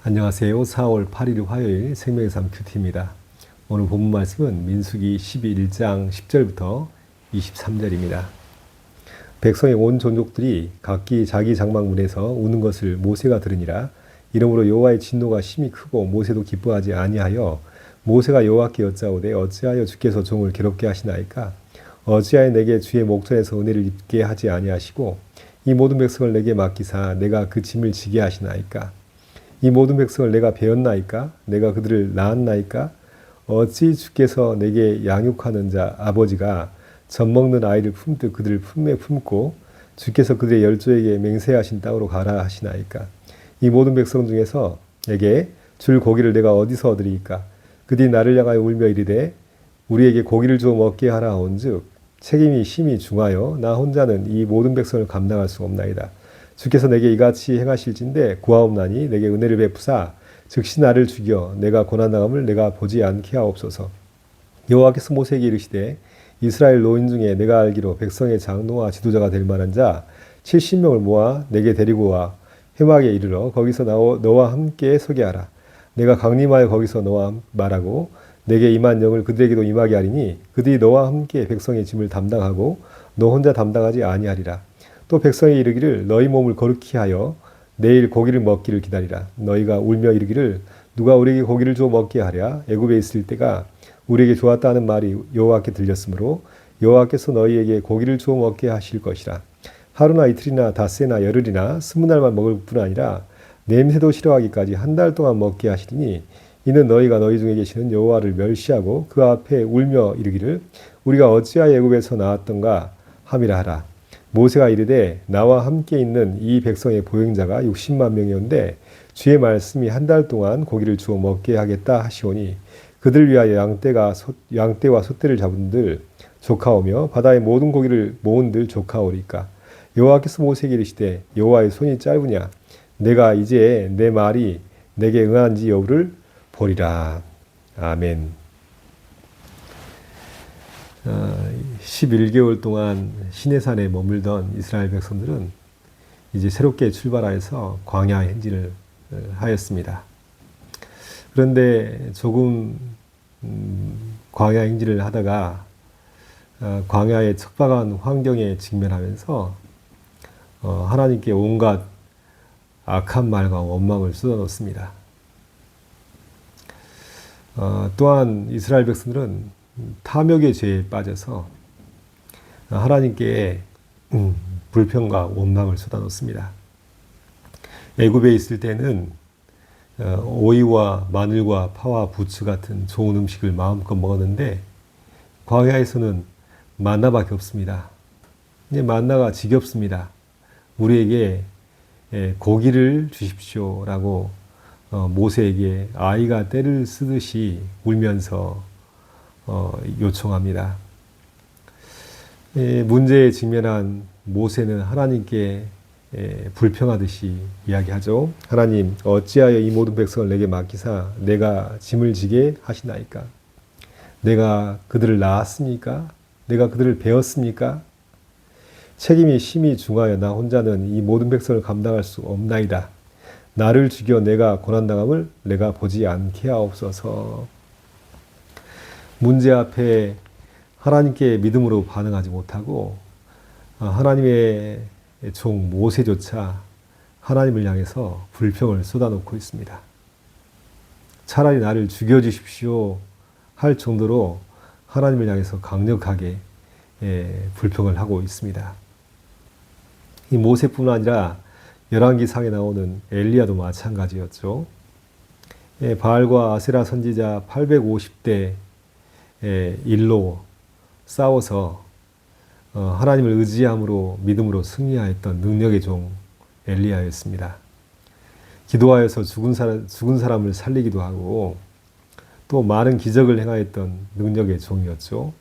안녕하세요. 4월 8일 화요일 생명의 삶 큐티입니다. 오늘 본문 말씀은 민수기 11장 10절부터 23절입니다. 백성의 온 종족들이 각기 자기 장막문에서 우는 것을 모세가 들으니라. 이러므로 여호와의 진노가 심히 크고 모세도 기뻐하지 아니하여 모세가 여호와께 여짜오되 어찌하여 주께서 종을 괴롭게 하시나이까? 어찌하여 내게 주의 목전에서 은혜를 입게 하지 아니하시고 이 모든 백성을 내게 맡기사 내가 그 짐을 지게 하시나이까? 이 모든 백성을 내가 배웠나이까? 내가 그들을 낳았나이까? 어찌 주께서 내게 양육하는 자 아버지가 젖먹는 아이를 품듯 그들을 품에 품고 주께서 그들의 열조에게 맹세하신 땅으로 가라 하시나이까? 이 모든 백성 중에서 내게 줄 고기를 내가 어디서 얻으리이까? 그들이 나를 향하여 울며 이르되 우리에게 고기를 주어 먹게 하라 하온즉 책임이 심히 중하여 나 혼자는 이 모든 백성을 감당할 수 없나이다. 주께서 내게 이같이 행하실진대 구하옵나니 내게 은혜를 베푸사 즉시 나를 죽여 내가 고난당함을 내가 보지 않게 하옵소서. 여호와께서 모세에게 이르시되 이스라엘 노인 중에 내가 알기로 백성의 장로와 지도자가 될 만한 자 70명을 모아 내게 데리고 와 회막에 이르러 거기서 너와 함께 서게 하라. 내가 강림하여 거기서 너와 말하고 내게 임한 영을 그들에게도 임하게 하리니 그들이 너와 함께 백성의 짐을 담당하고 너 혼자 담당하지 아니하리라. 또 백성이 이르기를 너희 몸을 거룩히 하여 내일 고기를 먹기를 기다리라. 너희가 울며 이르기를 누가 우리에게 고기를 주어 먹게 하랴. 애굽에 있을 때가 우리에게 좋았다는 말이 여호와께 들렸으므로 여호와께서 너희에게 고기를 주어 먹게 하실 것이라. 하루나 이틀이나 닷새나 열흘이나 20날만 먹을 뿐 아니라 냄새도 싫어하기까지 한 달 동안 먹게 하시리니 이는 너희가 너희 중에 계시는 여호와를 멸시하고 그 앞에 울며 이르기를 우리가 어찌하여 애굽에서 나왔던가 함이라 하라. 모세가 이르되 나와 함께 있는 이 백성의 보행자가 60만 명이었는데 주의 말씀이 한 달 동안 고기를 주어 먹게 하겠다 하시오니 그들 위하여 양떼와 소떼를 잡은들 조카오며 바다의 모든 고기를 모은들 조카오리까. 여호와께서 모세에게 이르시되 여호와의 손이 짧으냐 내가 이제 내 말이 내게 응한지 여부를 보리라. 아멘. 11개월 동안 시내산에 머물던 이스라엘 백성들은 이제 새롭게 출발하여서 광야 행진을 하였습니다. 그런데 조금 광야 행진을 하다가 광야의 척박한 환경에 직면하면서 하나님께 온갖 악한 말과 원망을 쏟아놓습니다. 또한 이스라엘 백성들은 탐욕의 죄에 빠져서 하나님께 불평과 원망을 쏟아놓습니다. 애굽에 있을 때는 오이와 마늘과 파와 부추 같은 좋은 음식을 마음껏 먹었는데 광야에서는 만나밖에 없습니다. 이제 만나가 지겹습니다. 우리에게 고기를 주십시오라고 모세에게 아이가 떼를 쓰듯이 울면서 요청합니다. 문제에 직면한 모세는 하나님께 불평하듯이 이야기하죠. 하나님 어찌하여 이 모든 백성을 내게 맡기사 내가 짐을 지게 하시나이까? 내가 그들을 낳았습니까? 내가 그들을 배웠습니까? 책임이 심히 중하여 나 혼자는 이 모든 백성을 감당할 수 없나이다. 나를 죽여 내가 고난당함을 내가 보지 않게 하옵소서. 문제 앞에 하나님께 믿음으로 반응하지 못하고 하나님의 종 모세조차 하나님을 향해서 불평을 쏟아놓고 있습니다. 차라리 나를 죽여주십시오 할 정도로 하나님을 향해서 강력하게 불평을 하고 있습니다. 이 모세뿐 아니라 열왕기상에 나오는 엘리야도 마찬가지였죠. 바알과 아세라 선지자 850대 일로 싸워서 하나님을 의지함으로 믿음으로 승리하였던 능력의 종 엘리야였습니다. 기도하여서 죽은 사람을 살리기도 하고 또 많은 기적을 행하였던 능력의 종이었죠.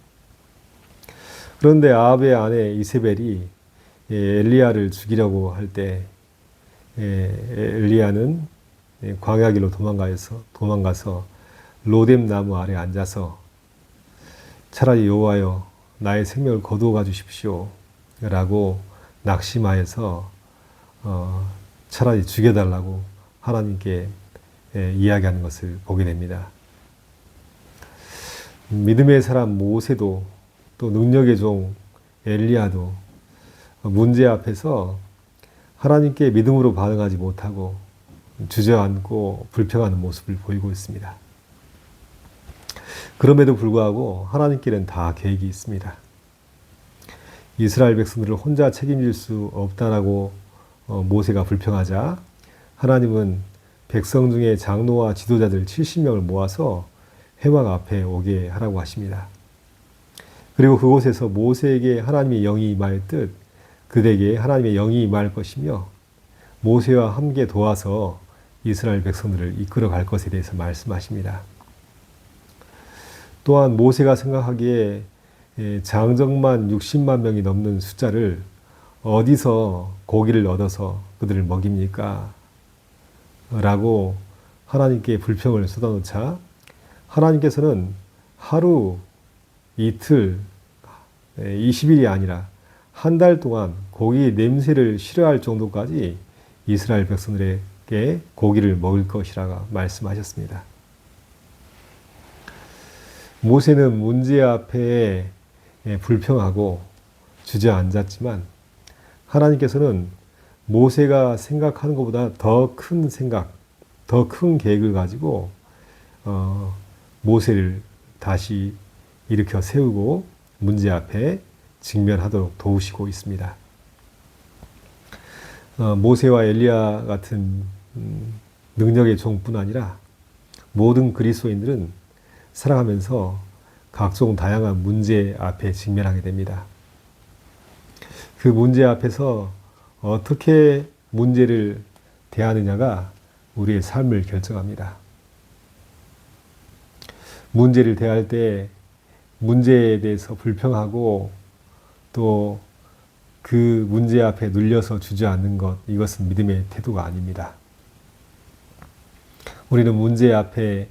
그런데 아합의 아내 이세벨이 엘리야를 죽이려고 할 때 엘리야는 광야길로 도망가서 로뎀 나무 아래 앉아서 차라리 여호와여 나의 생명을 거두어가 주십시오 라고 낙심하여서 차라리 죽여달라고 하나님께 이야기하는 것을 보게 됩니다. 믿음의 사람 모세도 또 능력의 종 엘리야도 문제 앞에서 하나님께 믿음으로 반응하지 못하고 주저앉고 불평하는 모습을 보이고 있습니다. 그럼에도 불구하고 하나님께는 다 계획이 있습니다. 이스라엘 백성들을 혼자 책임질 수 없다라고 모세가 불평하자 하나님은 백성 중에 장로와 지도자들 70명을 모아서 회막 앞에 오게 하라고 하십니다. 그리고 그곳에서 모세에게 하나님의 영이 임하였듯 그들에게 하나님의 영이 임할 것이며 모세와 함께 도와서 이스라엘 백성들을 이끌어갈 것에 대해서 말씀하십니다. 또한 모세가 생각하기에 장정만 60만 명이 넘는 숫자를 어디서 고기를 얻어서 그들을 먹입니까? 라고 하나님께 불평을 쏟아놓자 하나님께서는 하루, 이틀, 20일이 아니라 한 달 동안 고기 냄새를 싫어할 정도까지 이스라엘 백성들에게 고기를 먹을 것이라고 말씀하셨습니다. 모세는 문제 앞에 불평하고 주저앉았지만 하나님께서는 모세가 생각하는 것보다 더 큰 생각, 더 큰 계획을 가지고 모세를 다시 일으켜 세우고 문제 앞에 직면하도록 도우시고 있습니다. 모세와 엘리야 같은 능력의 종뿐 아니라 모든 그리스도인들은 살아가면서 각종 다양한 문제 앞에 직면하게 됩니다. 그 문제 앞에서 어떻게 문제를 대하느냐가 우리의 삶을 결정합니다. 문제를 대할 때 문제에 대해서 불평하고 또 그 문제 앞에 눌려서 주저앉는 것, 이것은 믿음의 태도가 아닙니다. 우리는 문제 앞에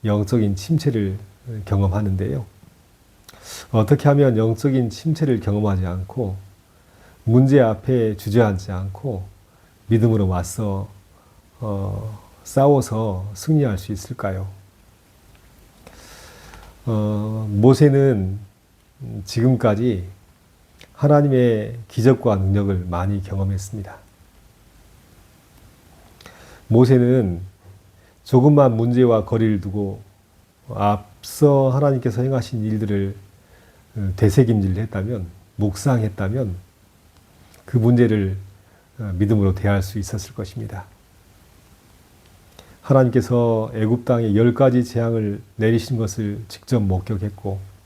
영적인 침체를 경험하는데요. 어떻게 하면 영적인 침체를 경험하지 않고 문제 앞에 주저앉지 않고 믿음으로 맞서 싸워서 승리할 수 있을까요? 모세는 지금까지 하나님의 기적과 능력을 많이 경험했습니다. 모세는 조금만 문제와 거리를 두고 앞서 하나님께서 행하신 일들을 되새김질 했다면, 묵상했다면 그 문제를 믿음으로 대할 수 있었을 것입니다. 하나님께서 애굽 땅에 10가지 재앙을 내리신 것을 직접 목격했고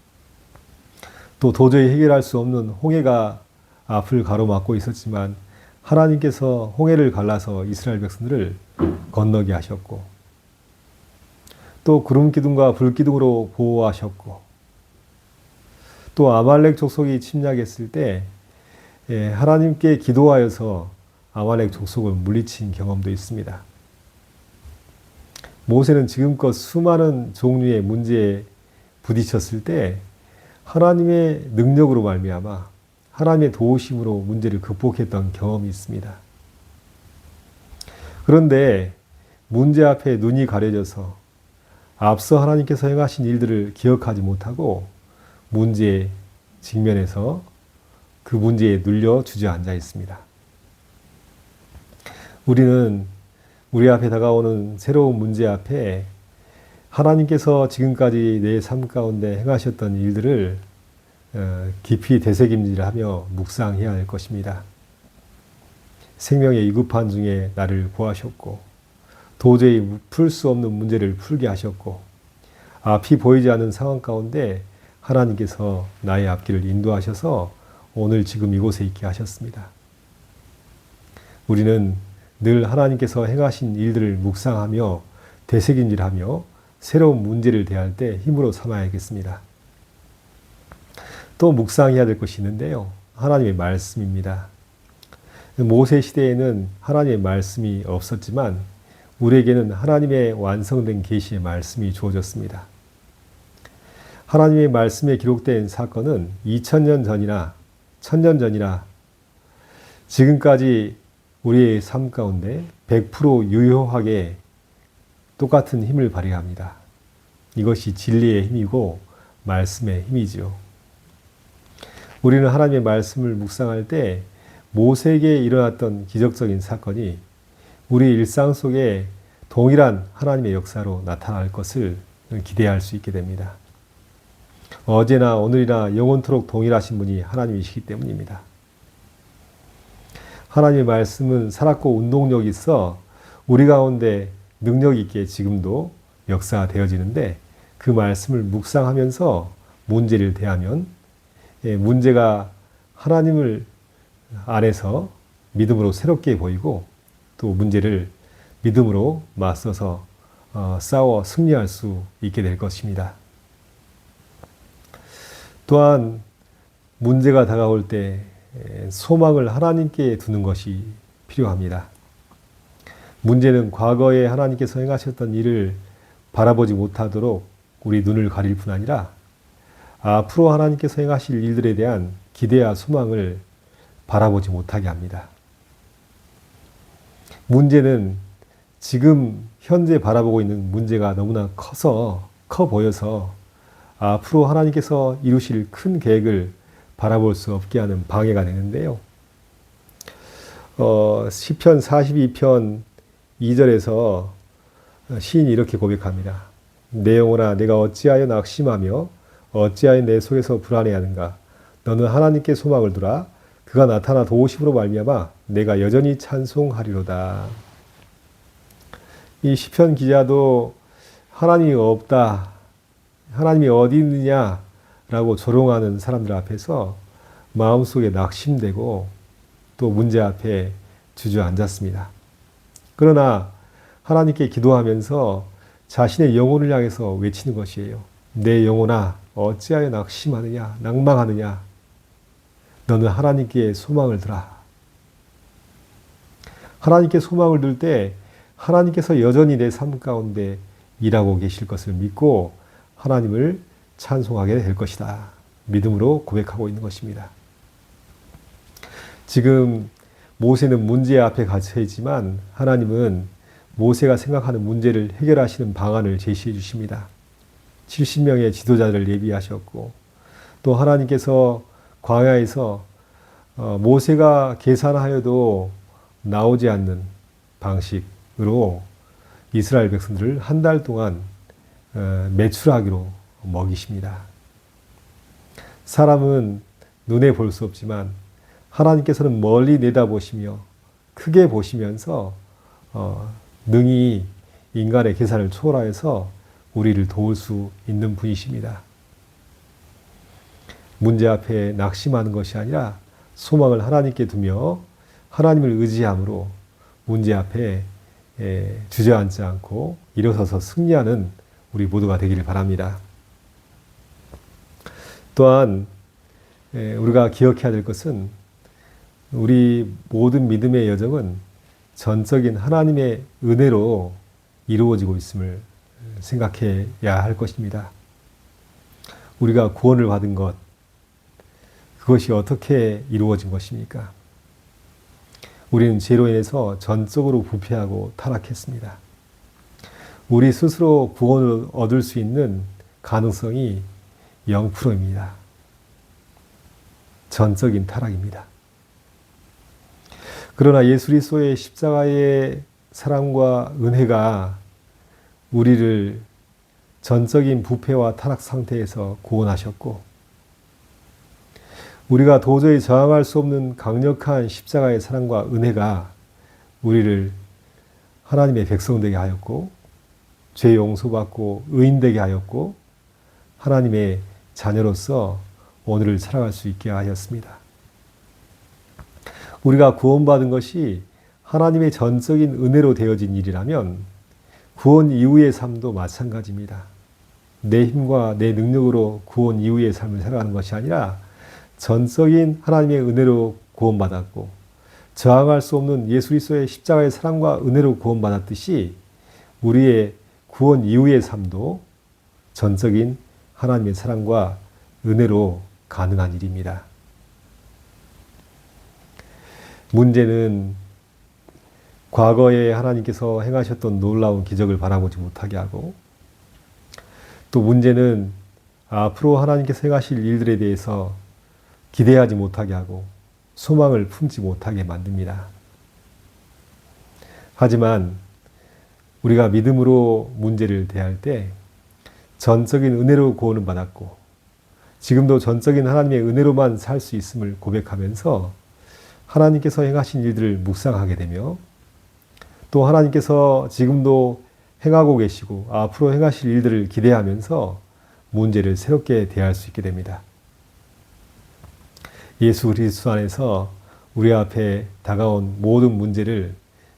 또 도저히 해결할 수 없는 홍해가 앞을 가로막고 있었지만 하나님께서 홍해를 갈라서 이스라엘 백성들을 건너게 하셨고 또 구름 기둥과 불 기둥으로 보호하셨고 또 아말렉 족속이 침략했을 때 하나님께 기도하여서 아말렉 족속을 물리친 경험도 있습니다. 모세는 지금껏 수많은 종류의 문제에 부딪혔을 때 하나님의 능력으로 말미암아 하나님의 도우심으로 문제를 극복했던 경험이 있습니다. 그런데 문제 앞에 눈이 가려져서 앞서 하나님께서 행하신 일들을 기억하지 못하고 문제에 직면해서 그 문제에 눌려 주저앉아 있습니다. 우리는 우리 앞에 다가오는 새로운 문제 앞에 하나님께서 지금까지 내 삶 가운데 행하셨던 일들을 깊이 되새김질하며 묵상해야 할 것입니다. 생명의 위급한 중에 나를 구하셨고 도저히 풀 수 없는 문제를 풀게 하셨고 앞이 보이지 않는 상황 가운데 하나님께서 나의 앞길을 인도하셔서 오늘 지금 이곳에 있게 하셨습니다. 우리는 늘 하나님께서 행하신 일들을 묵상하며 되새김질하며 새로운 문제를 대할 때 힘으로 삼아야겠습니다. 또 묵상해야 될 것이 있는데요. 하나님의 말씀입니다. 모세 시대에는 하나님의 말씀이 없었지만 우리에게는 하나님의 완성된 계시의 말씀이 주어졌습니다. 하나님의 말씀에 기록된 사건은 2000년 전이나 1000년 전이나 지금까지 우리의 삶 가운데 100% 유효하게 똑같은 힘을 발휘합니다. 이것이 진리의 힘이고 말씀의 힘이죠. 우리는 하나님의 말씀을 묵상할 때 모세에게 일어났던 기적적인 사건이 우리 일상 속에 동일한 하나님의 역사로 나타날 것을 기대할 수 있게 됩니다. 어제나 오늘이나 영원토록 동일하신 분이 하나님이시기 때문입니다. 하나님의 말씀은 살았고 운동력이 있어 우리 가운데 능력 있게 지금도 역사되어지는데 그 말씀을 묵상하면서 문제를 대하면 문제가 하나님을 안에서 믿음으로 새롭게 보이고 또 문제를 믿음으로 맞서서 싸워 승리할 수 있게 될 것입니다. 또한 문제가 다가올 때 소망을 하나님께 두는 것이 필요합니다. 문제는 과거에 하나님께서 행하셨던 일을 바라보지 못하도록 우리 눈을 가릴 뿐 아니라 앞으로 하나님께서 행하실 일들에 대한 기대와 소망을 바라보지 못하게 합니다. 문제는 지금 현재 바라보고 있는 문제가 너무나 커 보여서 앞으로 하나님께서 이루실 큰 계획을 바라볼 수 없게 하는 방해가 되는데요. 시편 42편 2절에서 시인이 이렇게 고백합니다. 내 영혼아 내가 어찌하여 낙심하며 어찌하여 내 속에서 불안해하는가. 너는 하나님께 소망을 두라. 그가 나타나 도우심으로 말미암아 내가 여전히 찬송하리로다. 이 시편 기자도 하나님이 없다. 하나님이 어디 있느냐라고 조롱하는 사람들 앞에서 마음속에 낙심되고 또 문제 앞에 주저앉았습니다. 그러나 하나님께 기도하면서 자신의 영혼을 향해서 외치는 것이에요. 내 영혼아 어찌하여 낙심하느냐 낭망하느냐 너는 하나님께 소망을 두라. 하나님께 소망을 둘 때 하나님께서 여전히 내 삶 가운데 일하고 계실 것을 믿고 하나님을 찬송하게 될 것이다. 믿음으로 고백하고 있는 것입니다. 지금 모세는 문제 앞에 갇혀 있지만 하나님은 모세가 생각하는 문제를 해결하시는 방안을 제시해 주십니다. 70명의 지도자를 예비하셨고 또 하나님께서 광야에서 모세가 계산하여도 나오지 않는 방식으로 이스라엘 백성들을 한 달 동안 매출하기로 먹이십니다. 사람은 눈에 볼 수 없지만 하나님께서는 멀리 내다보시며 크게 보시면서 능히 인간의 계산을 초월하여서 우리를 도울 수 있는 분이십니다. 문제 앞에 낙심하는 것이 아니라 소망을 하나님께 두며 하나님을 의지함으로 문제 앞에 주저앉지 않고 일어서서 승리하는 우리 모두가 되기를 바랍니다. 또한 우리가 기억해야 될 것은 우리 모든 믿음의 여정은 전적인 하나님의 은혜로 이루어지고 있음을 생각해야 할 것입니다. 우리가 구원을 받은 것, 그것이 어떻게 이루어진 것입니까? 우리는 죄로 인해서 전적으로 부패하고 타락했습니다. 우리 스스로 구원을 얻을 수 있는 가능성이 0%입니다. 전적인 타락입니다. 그러나 예수 그리스도의 십자가의 사랑과 은혜가 우리를 전적인 부패와 타락 상태에서 구원하셨고 우리가 도저히 저항할 수 없는 강력한 십자가의 사랑과 은혜가 우리를 하나님의 백성 되게 하였고 죄 용서받고 의인 되게 하였고 하나님의 자녀로서 오늘을 살아갈 수 있게 하였습니다. 우리가 구원받은 것이 하나님의 전적인 은혜로 되어진 일이라면 구원 이후의 삶도 마찬가지입니다. 내 힘과 내 능력으로 구원 이후의 삶을 살아가는 것이 아니라 전적인 하나님의 은혜로 구원받았고 저항할 수 없는 예수 그리스도의 십자가의 사랑과 은혜로 구원받았듯이 우리의 구원 이후의 삶도 전적인 하나님의 사랑과 은혜로 가능한 일입니다. 문제는 과거에 하나님께서 행하셨던 놀라운 기적을 바라보지 못하게 하고, 또 문제는 앞으로 하나님께서 행하실 일들에 대해서 기대하지 못하게 하고 소망을 품지 못하게 만듭니다. 하지만 우리가 믿음으로 문제를 대할 때 전적인 은혜로 구원을 받았고 지금도 전적인 하나님의 은혜로만 살 수 있음을 고백하면서 하나님께서 행하신 일들을 묵상하게 되며, 또 하나님께서 지금도 행하고 계시고 앞으로 행하실 일들을 기대하면서 문제를 새롭게 대할 수 있게 됩니다. 예수 그리스도 안에서 우리 앞에 다가온 모든 문제를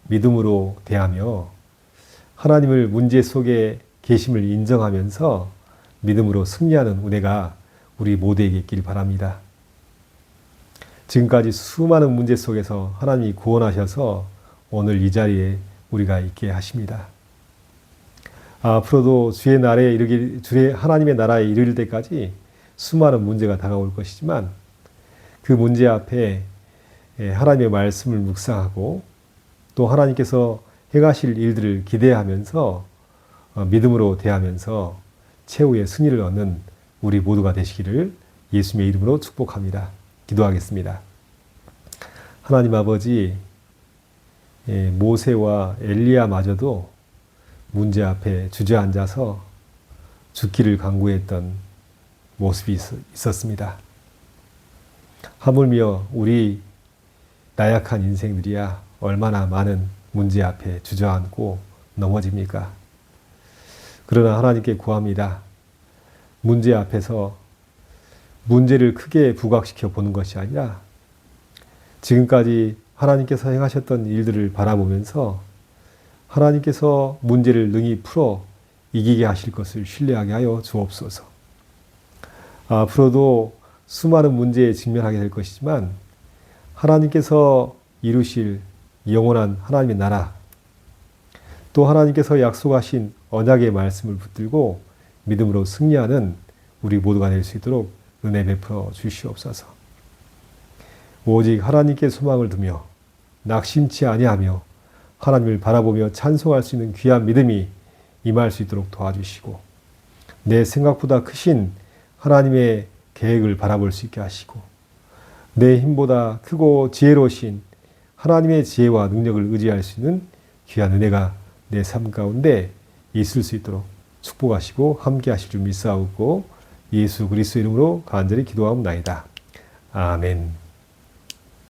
믿음으로 대하며 하나님을 문제 속에 계심을 인정하면서 믿음으로 승리하는 은혜가 우리 모두에게 있길 바랍니다. 지금까지 수많은 문제 속에서 하나님이 구원하셔서 오늘 이 자리에 우리가 있게 하십니다. 앞으로도 주의 하나님의 나라에 이르를 때까지 수많은 문제가 다가올 것이지만 그 문제 앞에 하나님의 말씀을 묵상하고 또 하나님께서 행하실 일들을 기대하면서 믿음으로 대하면서 최후의 승리를 얻는 우리 모두가 되시기를 예수님의 이름으로 축복합니다. 기도하겠습니다. 하나님 아버지, 모세와 엘리야마저도 문제 앞에 주저앉아서 죽기를 간구했던 모습이 있었습니다. 하물며 우리 나약한 인생들이야 얼마나 많은 문제 앞에 주저앉고 넘어집니까? 그러나 하나님께 구합니다. 문제 앞에서 문제를 크게 부각시켜 보는 것이 아니라 지금까지 하나님께서 행하셨던 일들을 바라보면서 하나님께서 문제를 능히 풀어 이기게 하실 것을 신뢰하게 하여 주옵소서. 앞으로도 수많은 문제에 직면하게 될 것이지만 하나님께서 이루실 영원한 하나님의 나라, 또 하나님께서 약속하신 언약의 말씀을 붙들고 믿음으로 승리하는 우리 모두가 될 수 있도록 은혜 베풀어 주시옵소서. 오직 하나님께 소망을 두며 낙심치 아니하며 하나님을 바라보며 찬송할 수 있는 귀한 믿음이 임할 수 있도록 도와주시고, 내 생각보다 크신 하나님의 계획을 바라볼 수 있게 하시고, 내 힘보다 크고 지혜로우신 하나님의 지혜와 능력을 의지할 수 있는 귀한 은혜가 내 삶 가운데 있을 수 있도록 축복하시고 함께 하실 줄 믿사옵고 예수 그리스도 이름으로 간절히 기도하옵나이다. 아멘.